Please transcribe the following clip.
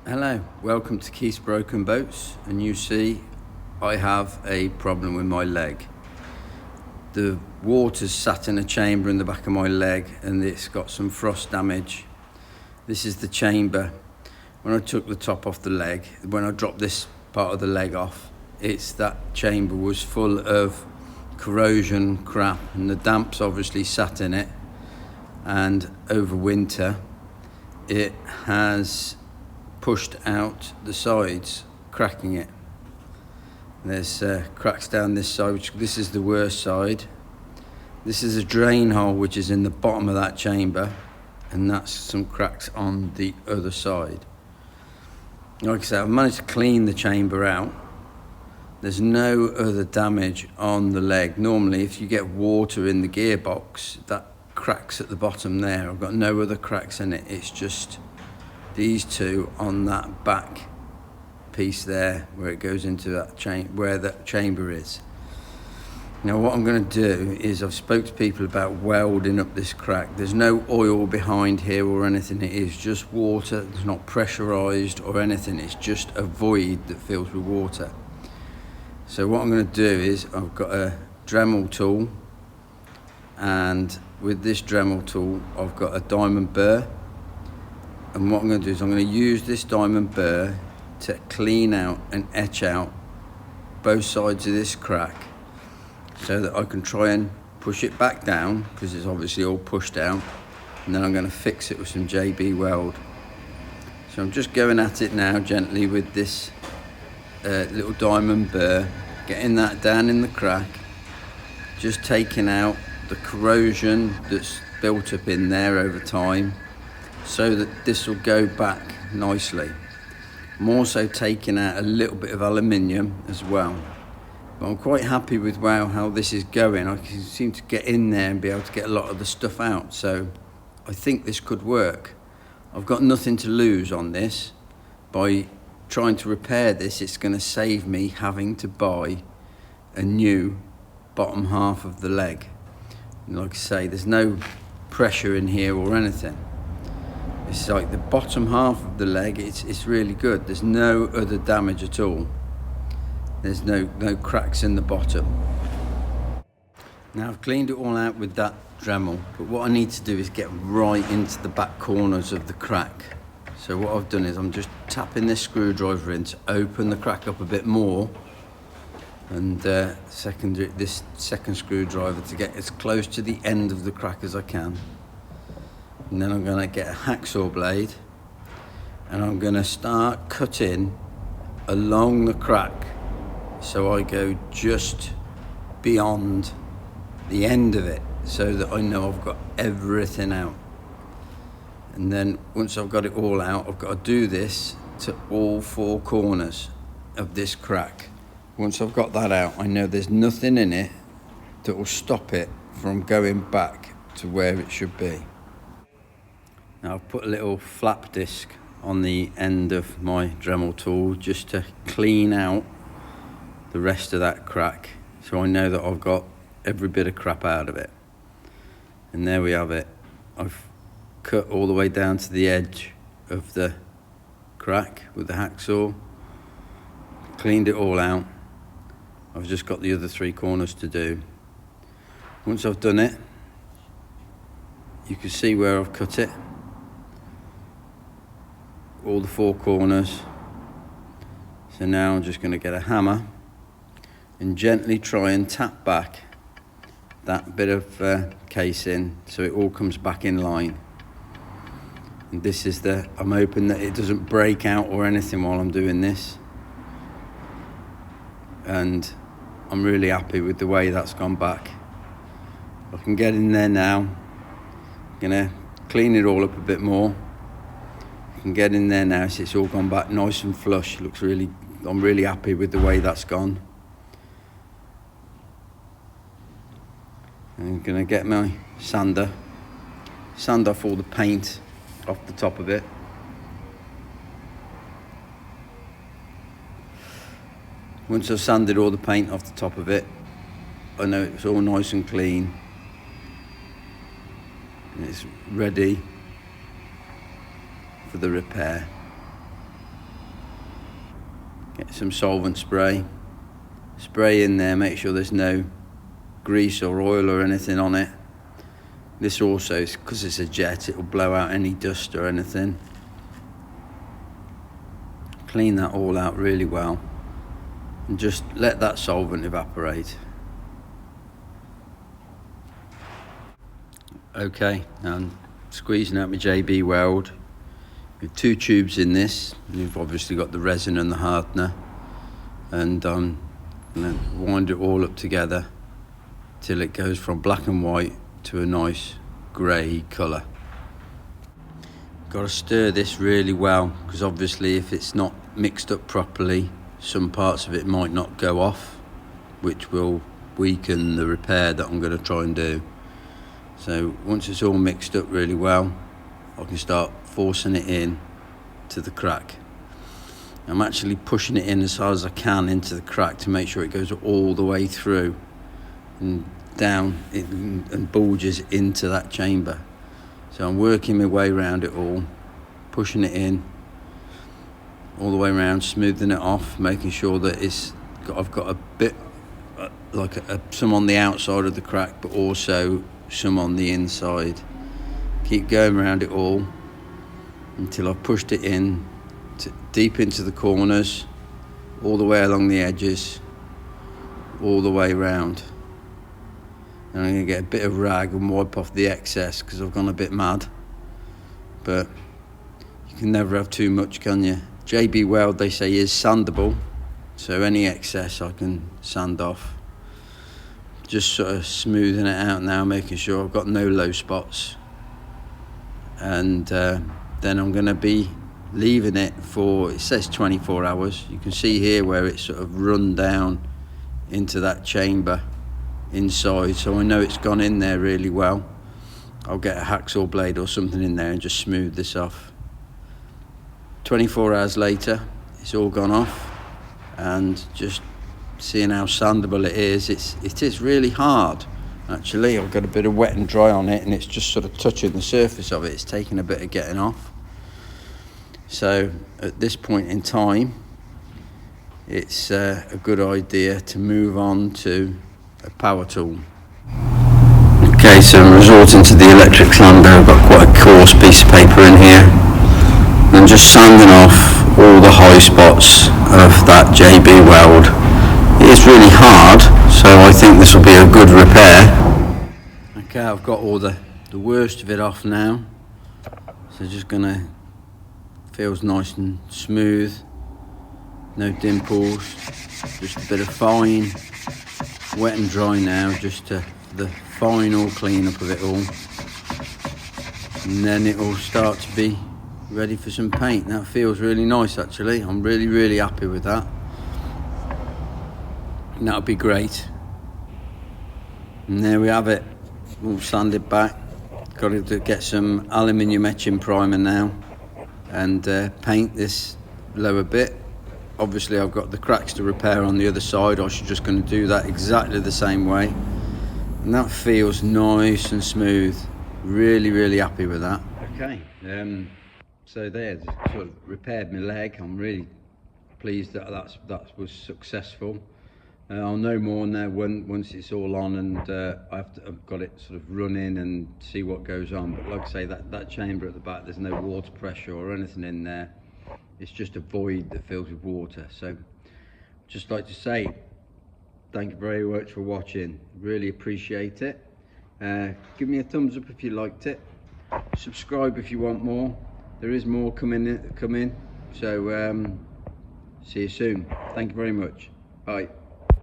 Hello, welcome to Keith's Broken Boats, and you see I have a problem with my leg. The water's sat in a chamber in the back of my leg and it's got some frost damage. This is the chamber. When I took the top off the leg, when I dropped this part of the leg off, that chamber was full of corrosion crap, and the damp's obviously sat in it, and over winter it has pushed out the sides, cracking it. There's cracks down this side, this is the worst side. This is a drain hole which is in the bottom of that chamber, and that's some cracks on the other side. Like I said, I've managed to clean the chamber out. There's no other damage on the leg. Normally if you get water in the gearbox, that cracks at the bottom there. I've got no other cracks in it. It's just these two on that back piece there where it goes into that where that chamber is. Now what I'm going to do is I've spoke to people about welding up this crack. There's no oil behind here or anything. It is just water. It's not pressurized or anything. It's just a void that fills with water. So what I'm going to do is I've got a Dremel tool, and with this Dremel tool I've got a diamond burr. And what I'm going to do is I'm going to use this diamond burr to clean out and etch out both sides of this crack so that I can try and push it back down, because it's obviously all pushed out, and then I'm going to fix it with some JB weld. So I'm just going at it now gently with this little diamond burr, getting that down in the crack, just taking out the corrosion that's built up in there over time, so that this will go back nicely. I'm also taking out a little bit of aluminium as well. But I'm quite happy with how this is going. I can seem to get in there and be able to get a lot of the stuff out. So I think this could work. I've got nothing to lose on this. By trying to repair this, it's going to save me having to buy a new bottom half of the leg. And like I say, there's no pressure in here or anything. It's like the bottom half of the leg, it's really good. There's no other damage at all. There's no cracks in the bottom. Now I've cleaned it all out with that Dremel, but what I need to do is get right into the back corners of the crack. So what I've done is I'm just tapping this screwdriver in to open the crack up a bit more, and this second screwdriver to get as close to the end of the crack as I can. And then I'm going to get a hacksaw blade and I'm going to start cutting along the crack, so I go just beyond the end of it, so that I know I've got everything out. And then once I've got it all out, I've got to do this to all four corners of this crack. Once I've got that out, I know there's nothing in it that will stop it from going back to where it should be. Now I've put a little flap disc on the end of my Dremel tool just to clean out the rest of that crack, so I know that I've got every bit of crap out of it. And there we have it. I've cut all the way down to the edge of the crack with the hacksaw, cleaned it all out. I've just got the other three corners to do. Once I've done it, you can see where I've cut it, all the four corners. So now I'm just going to get a hammer and gently try and tap back that bit of casing so it all comes back in line. And this is I'm hoping that it doesn't break out or anything while I'm doing this, and I'm really happy with the way that's gone back. I can get in there now. I'm gonna clean it all up a bit more. I can get in there now, so it's all gone back nice and flush. I'm really happy with the way that's gone. I'm gonna get my sander, sand off all the paint off the top of it. Once I've sanded all the paint off the top of it, I know it's all nice and clean. And it's ready for the repair. Get some solvent spray in there, make sure there's no grease or oil or anything on it. This also, because it's a jet, it will blow out any dust or anything. Clean that all out really well and just let that solvent evaporate. Okay, now I'm squeezing out my JB weld with 2 tubes in this. You've obviously got the resin and the hardener, and I'm going to wind it all up together till it goes from black and white to a nice grey colour. Got to stir this really well, because obviously if it's not mixed up properly, some parts of it might not go off, which will weaken the repair that I'm going to try and do. So once it's all mixed up really well, I can start forcing it in to the crack. I'm actually pushing it in as hard as I can into the crack to make sure it goes all the way through and down and bulges into that chamber. So I'm working my way around it all, pushing it in all the way around, smoothing it off, making sure that I've got a bit like some on the outside of the crack, but also some on the inside. Keep going around it all until I've pushed it in deep into the corners, all the way along the edges, all the way around. And I'm going to get a bit of rag and wipe off the excess, because I've gone a bit mad. But you can never have too much, can you? JB Weld, they say, is sandable, so any excess I can sand off. Just sort of smoothing it out now, making sure I've got no low spots. And then I'm going to be leaving it for, it says 24 hours. You can see here where it's sort of run down into that chamber inside, so I know it's gone in there really well. I'll get a hacksaw blade or something in there and just smooth this off. 24 hours later, it's all gone off, and just seeing how sandable it is. It is really hard, actually. I've got a bit of wet and dry on it, and it's just sort of touching the surface of it. It's taking a bit of getting off. So at this point in time, it's a good idea to move on to a power tool. Okay, so I'm resorting to the electric sander. I've got quite a coarse piece of paper in here, and just sanding off all the high spots of that JB weld. It is really hard, so I think this will be a good repair. Okay, I've got all the worst of it off now, so just gonna, feels nice and smooth, no dimples, just a bit of fine wet and dry now, just to the final clean up of it all, and then it will start to be ready for some paint. That feels really nice, actually. I'm really happy with that. And that'll be great. And there we have it, all sanded back. Got to get some aluminium etching primer now and paint this lower bit. Obviously I've got the cracks to repair on the other side. I should just going to do that exactly the same way, and that feels nice and smooth. Really happy with that. Okay, so there, sort of repaired my leg. I'm really pleased that that was successful. I'll know more now once it's all on, and I've got it sort of running and see what goes on. But like I say, that chamber at the back, there's no water pressure or anything in there. It's just a void that fills with water. So just like to say thank you very much for watching. Really appreciate it. Give me a thumbs up if you liked it. Subscribe if you want more. There is more coming. So see you soon. Thank you very much. Bye.